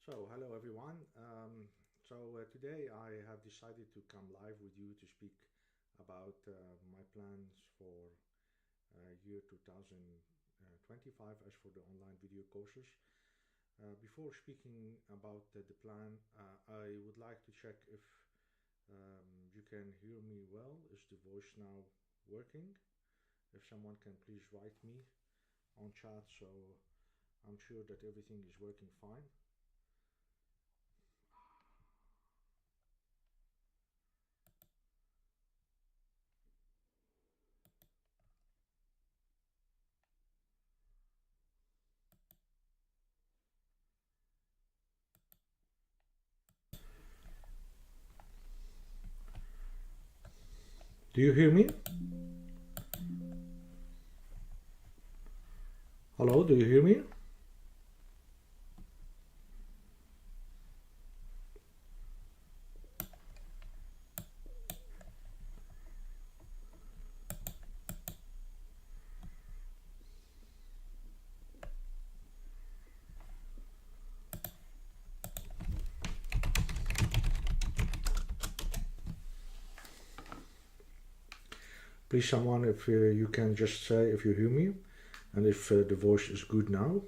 Hello everyone. Today I have decided to come live with you to speak about my plans for year 2025 as for the online video courses. Before speaking about the plan, I would like to check if you can hear me well. Is the voice now working? If someone can please write me on chat so I'm sure that everything is working fine. Do you hear me? Hello, do you hear me? Please, someone, if you can just say if you hear me and if the voice is good now.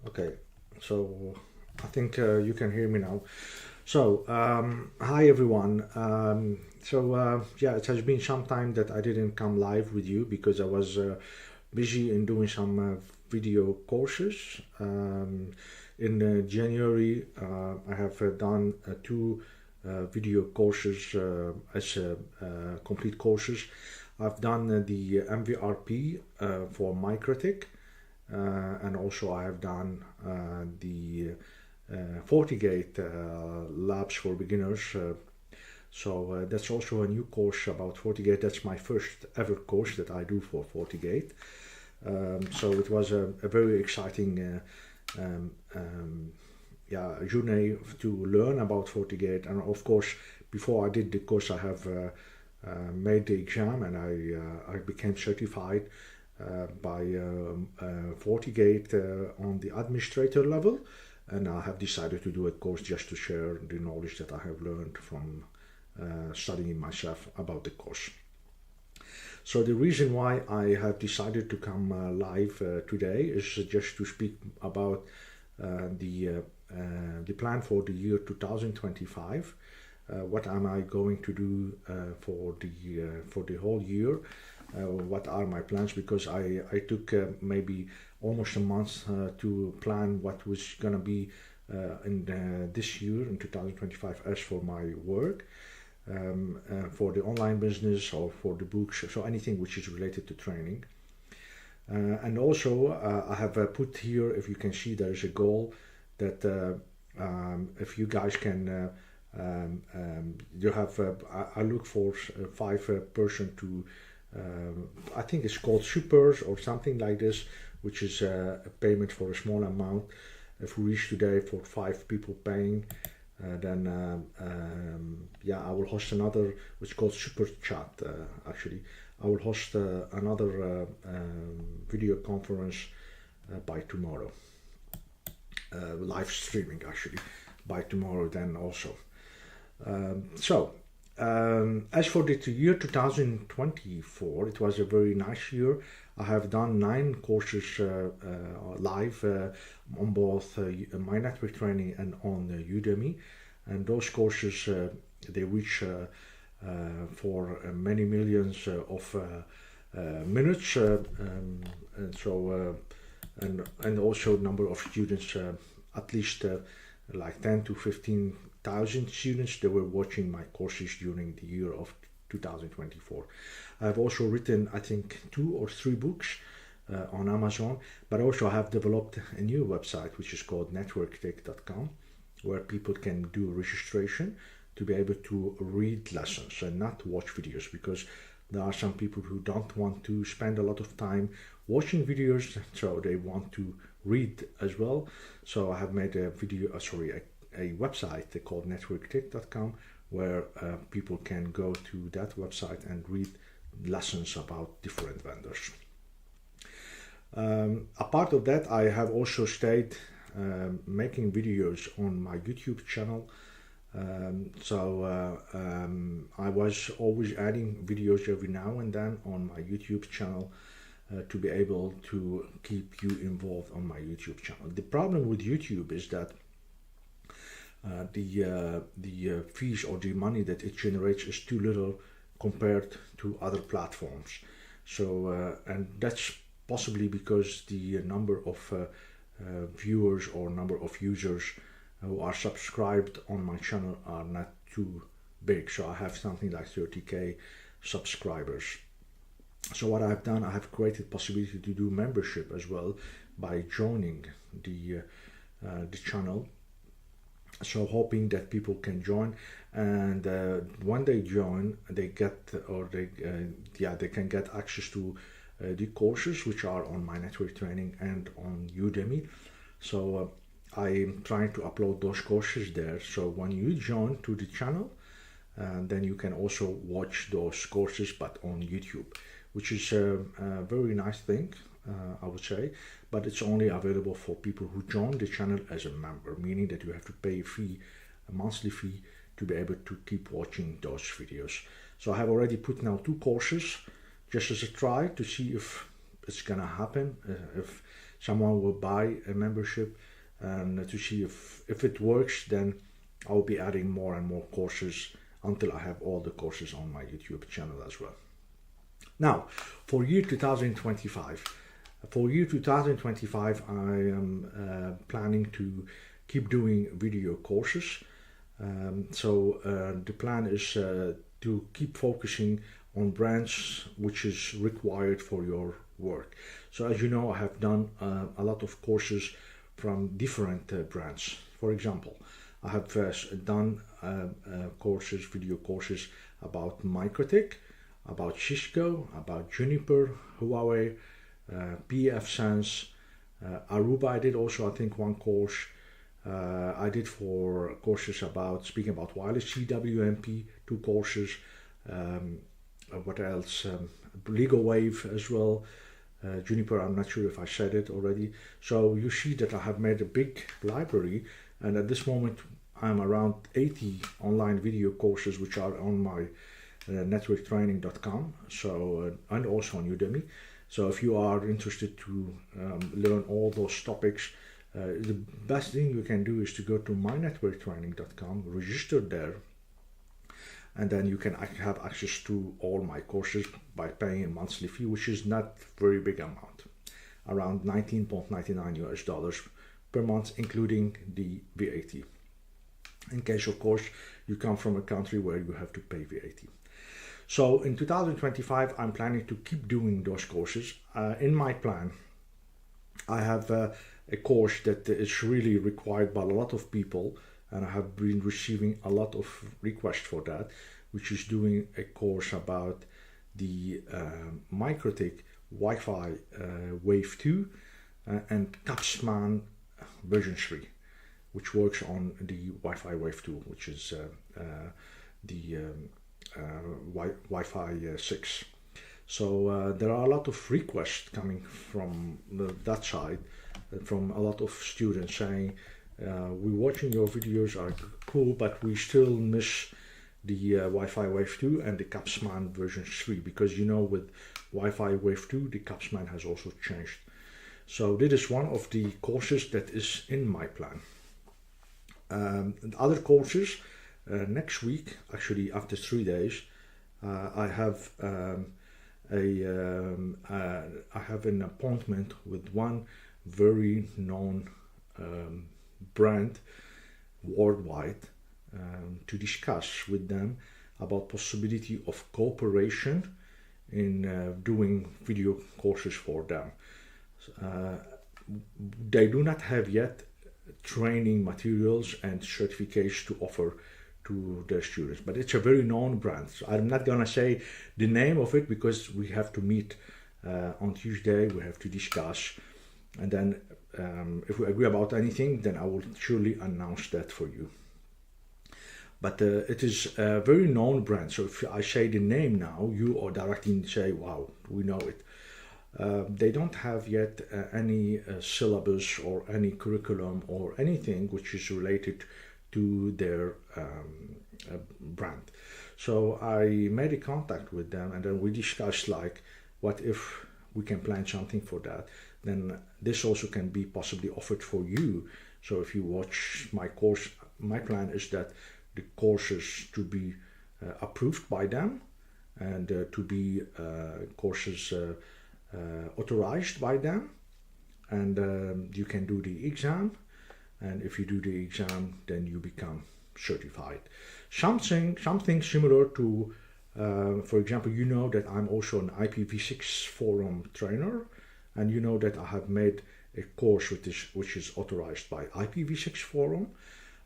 Okay, so I think you can hear me now. Hi everyone. Yeah, it has been some time that I didn't come live with you because I was busy in doing some video courses. In January, I have done two video courses as complete courses. I've done the MVRP for MyCritic, and also I have done the FortiGate labs for beginners. That's also a new course about FortiGate. That's my first ever course that I do for FortiGate. So it was a very exciting journey to learn about FortiGate. And of course, before I did the course, I have made the exam and I became certified by FortiGate on the administrator level. And I have decided to do a course just to share the knowledge that I have learned from studying myself about the course. So the reason why I have decided to come live today is just to speak about the plan for the year 2025. What am I going to do for the whole year? What are my plans? Because I took maybe almost a month to plan what was gonna be in this year in 2025 as for my work. For the online business or for the books, so anything which is related to training. And also, I have put here, if you can see, there is a goal that if you guys can, you have, I look for 5 person to, I think it's called supers or something like this, which is a payment for a small amount. If we reach today for 5 people paying, then I will host another, which is called Super Chat. Actually, I will host another video conference by tomorrow, live streaming actually by tomorrow. Then also, as for the year 2024, it was a very nice year. I have done 9 courses live on both my network training and on Udemy, and those courses they reach for many millions of minutes, and also number of students, at least like 10 to 15,000 students that were watching my courses during the year of 2024. I've also written, I think, 2 or 3 books on Amazon, but also I have developed a new website which is called networktech.com, where people can do registration to be able to read lessons and not watch videos, because there are some people who don't want to spend a lot of time watching videos, so they want to read as well. So I have made a website called networktech.com, where people can go to that website and read lessons about different vendors. Apart of that, I have also stayed making videos on my YouTube channel. I was always adding videos every now and then on my YouTube channel to be able to keep you involved on my YouTube channel. The problem with YouTube is that the fees or the money that it generates is too little compared to other platforms. So and that's possibly because the number of viewers or number of users who are subscribed on my channel are not too big. So I have something like 30k subscribers. So what I've done, I have created possibility to do membership as well by joining the channel. So hoping that people can join, and when they join, they get they can get access to the courses which are on my network training and on Udemy. So I'm trying to upload those courses there. So when you join to the channel, then you can also watch those courses, but on YouTube, which is a very nice thing, I would say. But it's only available for people who join the channel as a member, meaning that you have to pay a monthly fee, to be able to keep watching those videos. So I have already put now 2 courses just as a try to see if it's gonna happen, if someone will buy a membership, and to see if it works. Then I'll be adding more and more courses until I have all the courses on my YouTube channel as well. Now, for year 2025, I am planning to keep doing video courses. The plan is to keep focusing on brands which is required for your work. So as you know, I have done a lot of courses from different brands. For example, I have done video courses about MikroTik, about Cisco, about Juniper, Huawei, pfSense, Aruba. I did also, I think, one course. I did 4 courses speaking about wireless, CWMP, 2 courses. What else? LegalWave as well. Juniper, I'm not sure if I said it already. So you see that I have made a big library, and at this moment I'm around 80 online video courses which are on my networktraining.com, and also on Udemy. So if you are interested to learn all those topics, the best thing you can do is to go to mynetworktraining.com, register there, and then you can have access to all my courses by paying a monthly fee, which is not very big amount, around $19.99 per month, including the VAT. In case, of course, you come from a country where you have to pay VAT. So in 2025, I'm planning to keep doing those courses. In my plan, I have a course that is really required by a lot of people, and I have been receiving a lot of requests for that, which is doing a course about the MikroTik Wi-Fi Wave 2 and Capsman version 3, which works on the Wi-Fi Wave 2, which is the Wi-Fi 6. So there are a lot of requests coming from that side, from a lot of students saying, we're watching your videos, are cool, but we still miss the Wi-Fi Wave 2 and the Capsman version 3, because you know, with Wi-Fi Wave 2 the Capsman has also changed. So this is one of the courses that is in my plan. Other courses, next week, actually after 3 days, I have an appointment with one very known brand worldwide, to discuss with them about possibility of cooperation in doing video courses for them. They do not have yet training materials and certificates to offer to their students, but it's a very known brand. So I'm not gonna say the name of it because we have to meet on Tuesday. We have to discuss, and then if we agree about anything, then I will surely announce that for you. but it is a very known brand. So if I say the name now, you or directly say, wow, we know it. They don't have yet any syllabus or any curriculum or anything which is related to their brand. So I made a contact with them, and then we discussed like, what if we can plan something for that? Then this also can be possibly offered for you. So if you watch my course, my plan is that the courses to be approved by them, and to be courses authorized by them, and you can do the exam, and if you do the exam, then you become certified. Something similar to, for example, you know that I'm also an IPv6 forum trainer, and you know that I have made a course which is authorized by IPv6 forum.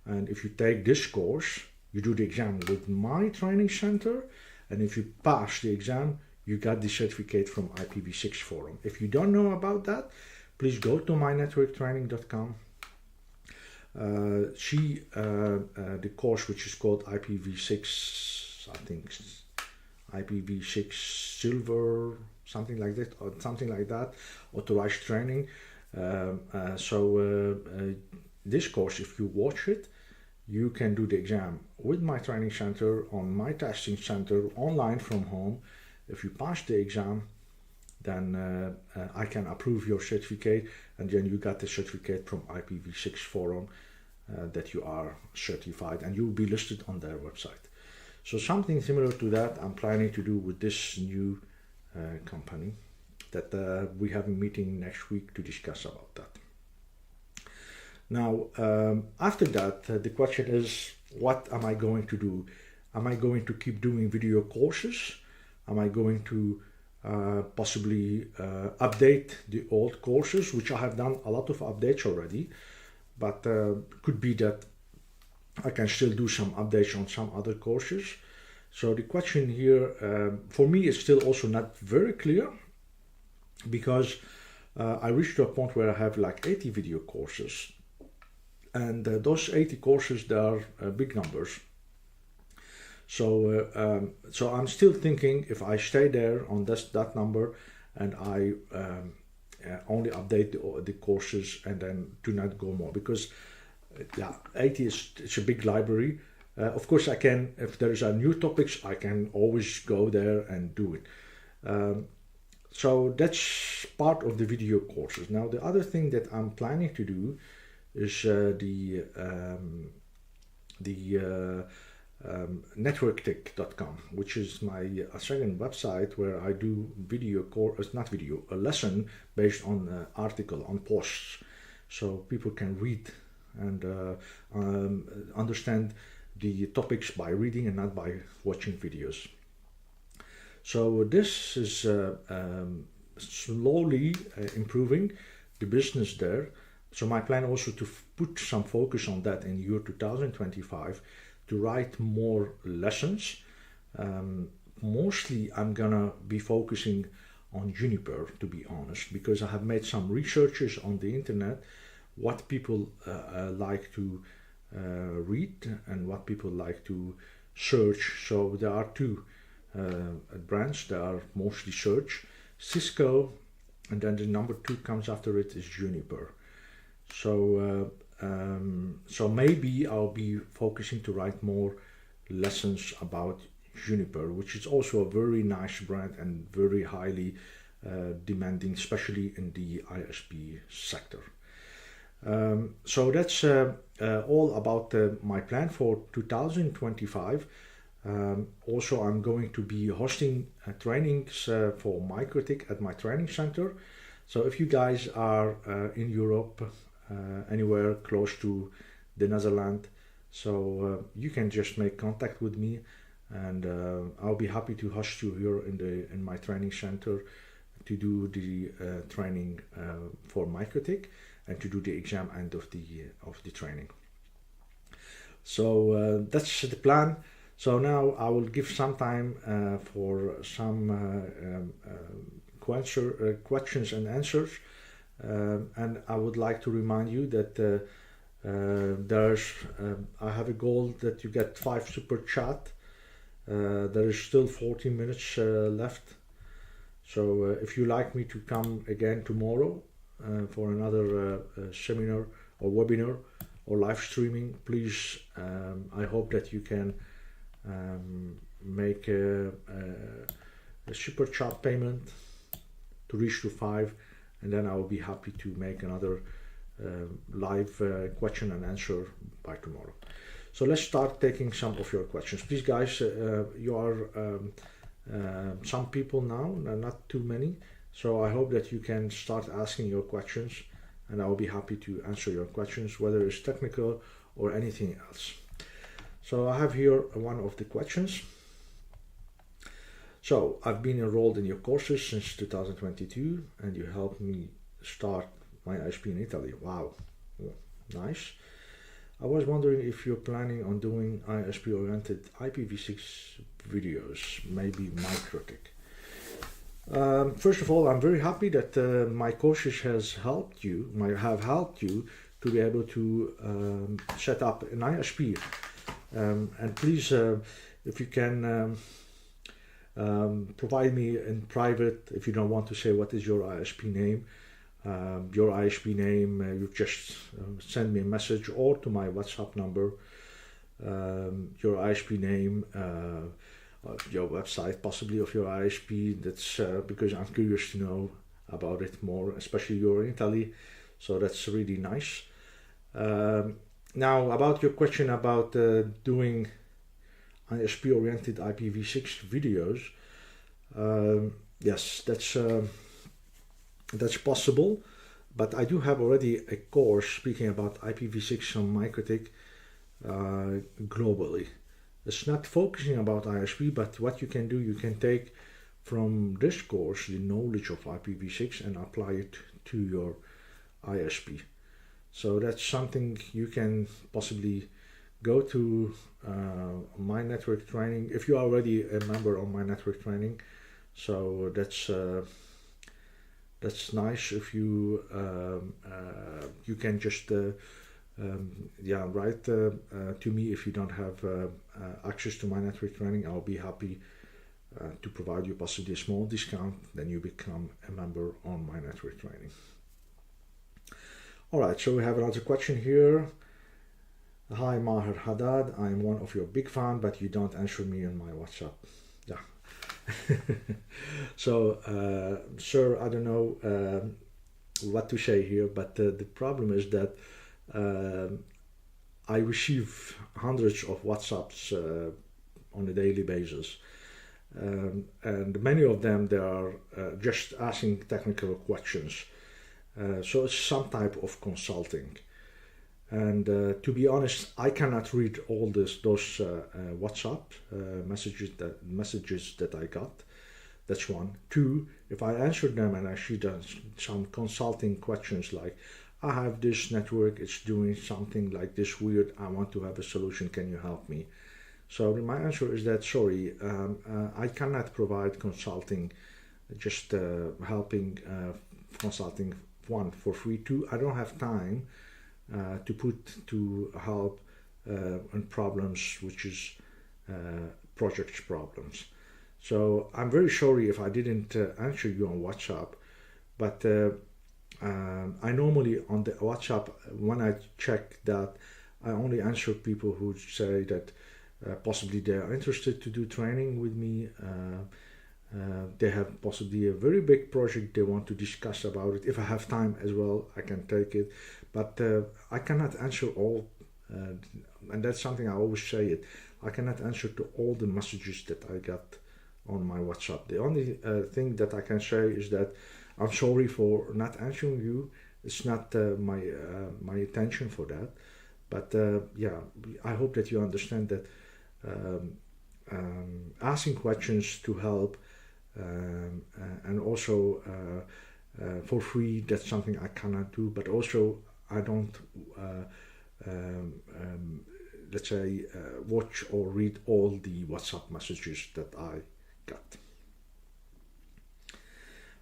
And if you take this course, you do the exam with my training center, and if you pass the exam, you got the certificate from IPv6 forum. If you don't know about that, please go to mynetworktraining.com. The course which is called IPv6, I think IPv6 Silver, something like that, authorized training. This course, if you watch it, you can do the exam with my training center, on my testing center, online from home. If you pass the exam, then I can approve your certificate, and then you got the certificate from IPv6 forum that you are certified, and you will be listed on their website. So something similar to that I'm planning to do with this new company that we have a meeting next week to discuss about that. Now, after that, the question is, what am I going to do? Am I going to keep doing video courses? Am I going to possibly update the old courses, which I have done a lot of updates already, but could be that I can still do some updates on some other courses. So the question here, for me, is still also not very clear, because I reached to a point where I have like 80 video courses, and those 80 courses, they are big numbers. So I'm still thinking, if I stay there on that number, and I only update the courses and then do not go more, because 80 it's a big library. Of course, I can, if there is a new topics, I can always go there and do it. So that's part of the video courses. Now, the other thing that I'm planning to do is networktech.com, which is my second website where I do a lesson based on article, on posts, so people can read and understand the topics by reading and not by watching videos. So this is slowly improving the business there. So my plan also to put some focus on that in year 2025, to write more lessons. Mostly I'm gonna be focusing on Juniper, to be honest, because I have made some researches on the internet, what people like to read and what people like to search. So there are two brands that are mostly search, Cisco, and then the number 2 comes after it is Juniper. So maybe I'll be focusing to write more lessons about Juniper, which is also a very nice brand and very highly demanding, especially in the ISP sector. So that's all about my plan for 2025. Also, I'm going to be hosting trainings for MikroTik at my training center. So if you guys are in Europe, anywhere close to the Netherlands, so you can just make contact with me, and I'll be happy to host you here in my training center to do the training for MikroTik and to do the exam end of the training. So that's the plan. So now I will give some time for some questions and answers. And I would like to remind you that I have a goal that you get 5 super chat. There is still 40 minutes left. So if you like me to come again tomorrow for another seminar or webinar or live streaming, please, I hope that you can make a super chat payment to reach to 5, and then I will be happy to make another live question and answer by tomorrow. So let's start taking some of your questions. Please, guys, you are some people now, not too many. So I hope that you can start asking your questions, and I will be happy to answer your questions, whether it's technical or anything else. So I have here one of the questions. So I've been enrolled in your courses since 2022, and you helped me start my ISP in Italy. Wow, nice. I was wondering if you're planning on doing ISP-oriented IPv6 videos, maybe MikroTik. First of all, I'm very happy that my courses have helped you to be able to set up an ISP. And please, if you can provide me in private, if you don't want to say what is your ISP name, you just send me a message or to my WhatsApp number, your ISP name, your website possibly of your ISP. That's because I'm curious to know about it more, especially you're in Italy, so that's really nice. Now about your question about doing ISP oriented IPv6 videos, yes, that's possible, but I do have already a course speaking about IPv6 on MikroTik globally. It's not focusing about ISP, but what you can do, you can take from this course the knowledge of IPv6 and apply it to your ISP. So that's something you can possibly go to My Network Training if you are already a member of My Network Training. So that's nice. If you you can just write to me if you don't have access to My Network Training. I'll be happy to provide you possibly a small discount. Then you become a member on My Network Training. All right, so we have another question here. Hi Maher Haddad, I'm one of your big fan, but you don't answer me on my WhatsApp. Yeah. So, sir, I don't know what to say here, but the problem is that I receive hundreds of WhatsApps on a daily basis, and many of them they are just asking technical questions. So it's some type of consulting. And to be honest, I cannot read all those WhatsApp messages that I got. That's one. Two, if I answer them and I see some consulting questions like, I have this network, it's doing something like this weird, I want to have a solution, can you help me? So my answer is that, sorry, I cannot provide consulting, just helping consulting, one, for free. Two, I don't have time to help on problems, which is project problems. So I'm very sorry if I didn't answer you on WhatsApp, but I normally on the WhatsApp, when I check that, I only answer people who say that possibly they are interested to do training with me. They have possibly a very big project they want to discuss about it. If I have time as well, I can take it, but I cannot answer all, and that's something I always say it. I cannot answer to all the messages that I got on my WhatsApp. The only thing that I can say is that I'm sorry for not answering you. It's not my intention for that, but yeah, I hope that you understand that asking questions to help and also for free, that's something I cannot do, but also I don't let's say watch or read all the WhatsApp messages that I got.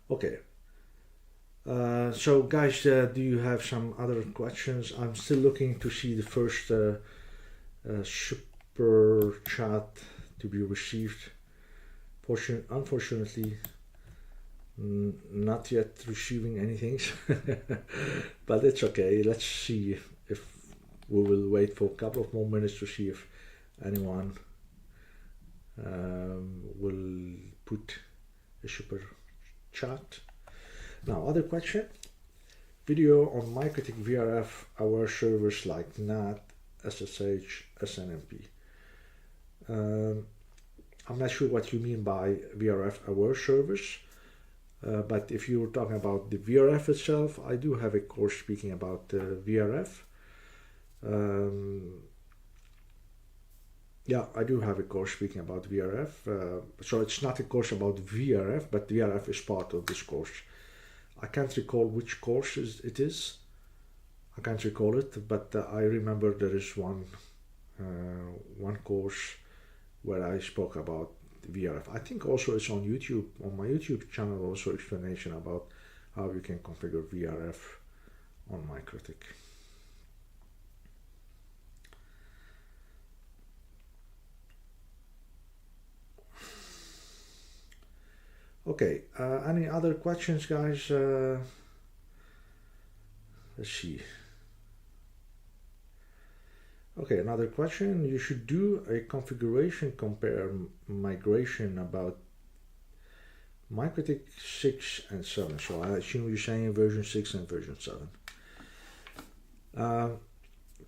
Okay, So guys, do you have some other questions? I'm still looking to see the first super chat to be received. Unfortunately, not yet receiving anything, but it's okay. Let's see if we will wait for a couple of more minutes to see if anyone will put a super chat. Now, other question. Video on MikroTik VRF aware servers like NAT, SSH, SNMP. I'm not sure what you mean by VRF aware servers, but if you're talking about the VRF itself, I do have a course speaking about VRF. Yeah, I do have a course speaking about VRF. So it's not a course about VRF, but VRF is part of this course. I can't recall which course it is. I can't recall it, but I remember there is one course where I spoke about VRF. I think also it's on YouTube, on my YouTube channel, also explanation about how you can configure VRF on MikroTik. Okay, any other questions, guys? Let's see. Okay, another question. You should do a configuration compare migration about MikroTik 6 and 7. So I assume you're saying version 6 and version 7.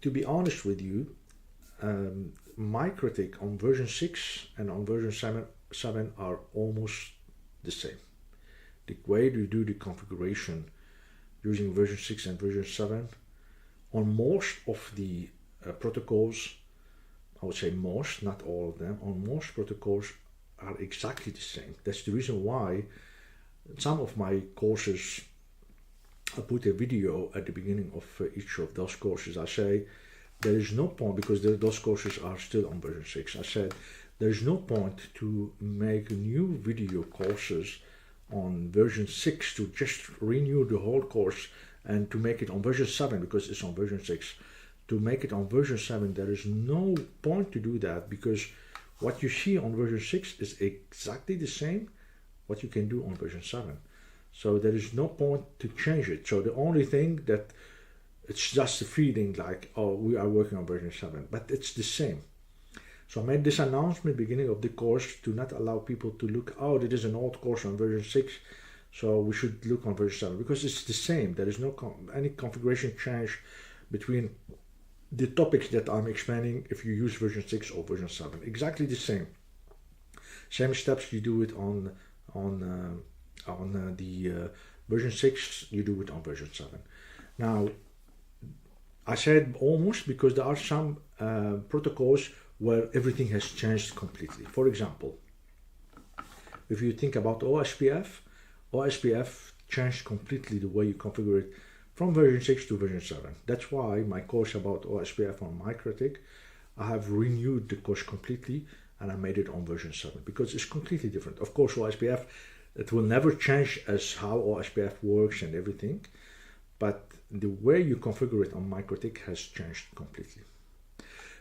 To be honest with you, MikroTik on version 6 and on version 7 are almost the same. The way you do the configuration using version 6 and version 7 on most of the protocols, I would say most, not all of them, on most protocols are exactly the same. That's the reason why some of my courses, I put a video at the beginning of each of those courses. I say there is no point, because those courses are still on version 6. I said there is no point to make new video courses on version 6 to just renew the whole course and to make it on version 7 because it's on version 6. To make it on version 7, there is no point to do that, because what you see on version 6 is exactly the same what you can do on version 7. So there is no point to change it. So the only thing that it's just a feeling like, oh, we are working on version 7, but it's the same. So I made this announcement beginning of the course to not allow people to look, oh, it is an old course on version 6, so we should look on version 7, because it's the same. There is no any configuration change between the topics that I'm explaining if you use version 6 or version 7. Exactly the same. Same steps you do it on the version 6, you do it on version 7. Now, I said almost because there are some protocols where everything has changed completely. For example, if you think about OSPF changed completely the way you configure it from version 6 to version 7. That's why my course about OSPF on MikroTik, I have renewed the course completely and I made it on version 7 because it's completely different. Of course, OSPF, it will never change as how OSPF works and everything, but the way you configure it on MikroTik has changed completely.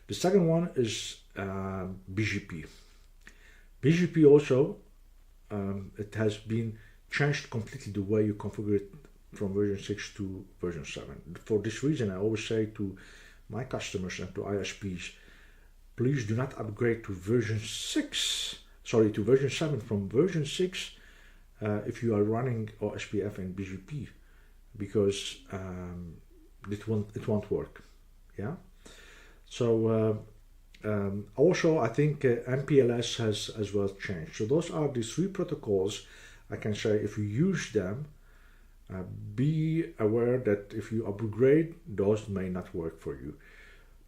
The second one is BGP. BGP also, it has been changed completely the way you configure it from version 6 to version 7. For this reason, I always say to my customers and to ISPs, please do not upgrade to version 7 from version 6 if you are running OSPF and BGP, because it won't work. Yeah. So also I think MPLS has as well changed. So those are the three protocols I can say if you use them, be aware that if you upgrade, those may not work for you.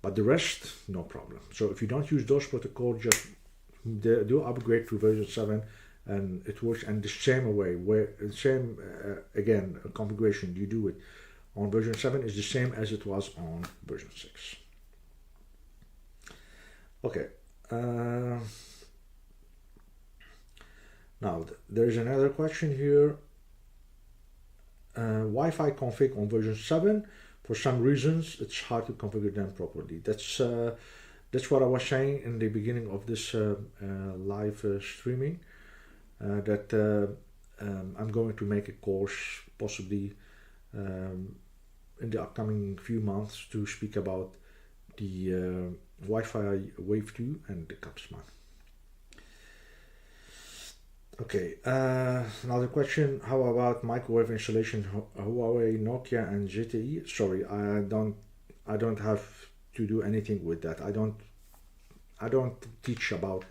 But the rest, no problem. So if you don't use those protocols, just do upgrade to version 7 and it works. And the same way, again, configuration you do it on version 7 is the same as it was on version 6. Okay. Now, there's another question here. Wi-Fi config on version 7. For some reasons, it's hard to configure them properly. That's what I was saying in the beginning of this live streaming, that I'm going to make a course possibly in the upcoming few months to speak about the Wi-Fi Wave 2 and the Capsman. Okay, another question. How about microwave installation? Huawei, Nokia, and ZTE? Sorry, I don't have to do anything with that. I don't teach about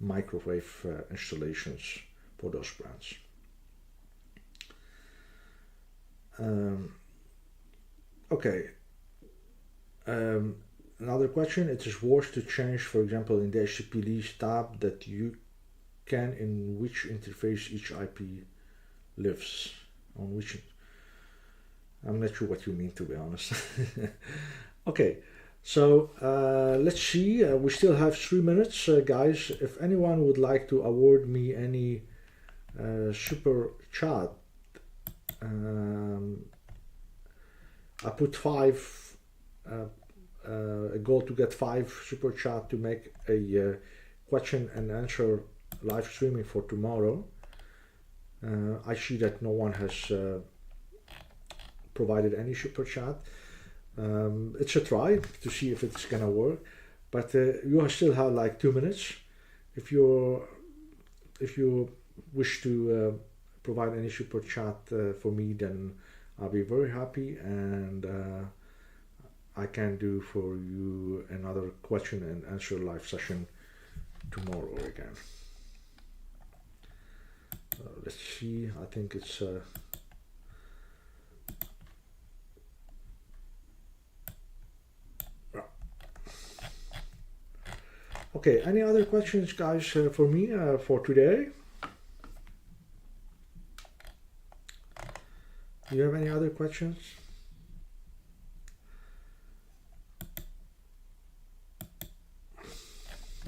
microwave installations for those brands. Okay. Another question. It is worth to change, for example, in the HTTP list tab that you can in which interface each IP lives on which. I'm not sure what you mean, to be honest. Okay, so let's see. We still have 3 minutes, guys. If anyone would like to award me any super chat, I put 5. A goal to get 5 super chat to make a question and answer live streaming for tomorrow. I see that no one has provided any super chat. It's a try to see if it's gonna work, but you still have like 2 minutes. If you wish to provide any super chat for me, then I'll be very happy, and I can do for you another question and answer live session tomorrow again. Let's see. I think it's okay. Any other questions, guys, for me for today? Do you have any other questions?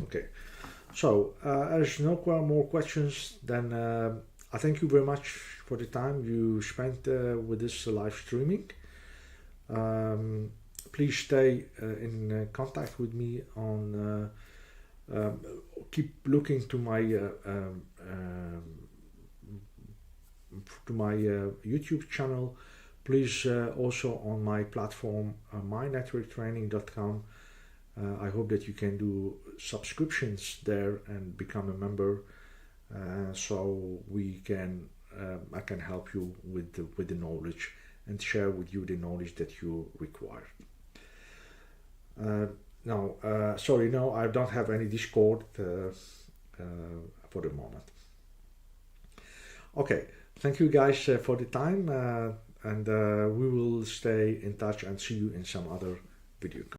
Okay, so as no more questions, then I thank you very much for the time you spent with this live streaming. Please stay in contact with me on keep looking to my YouTube channel. Please also on my platform mynetworktraining.com. I hope that you can do subscriptions there and become a member, so we can I can help you with the knowledge and share with you the knowledge that you require. Sorry, no, I don't have any Discord for the moment. Okay, thank you guys for the time, and we will stay in touch and see you in some other video.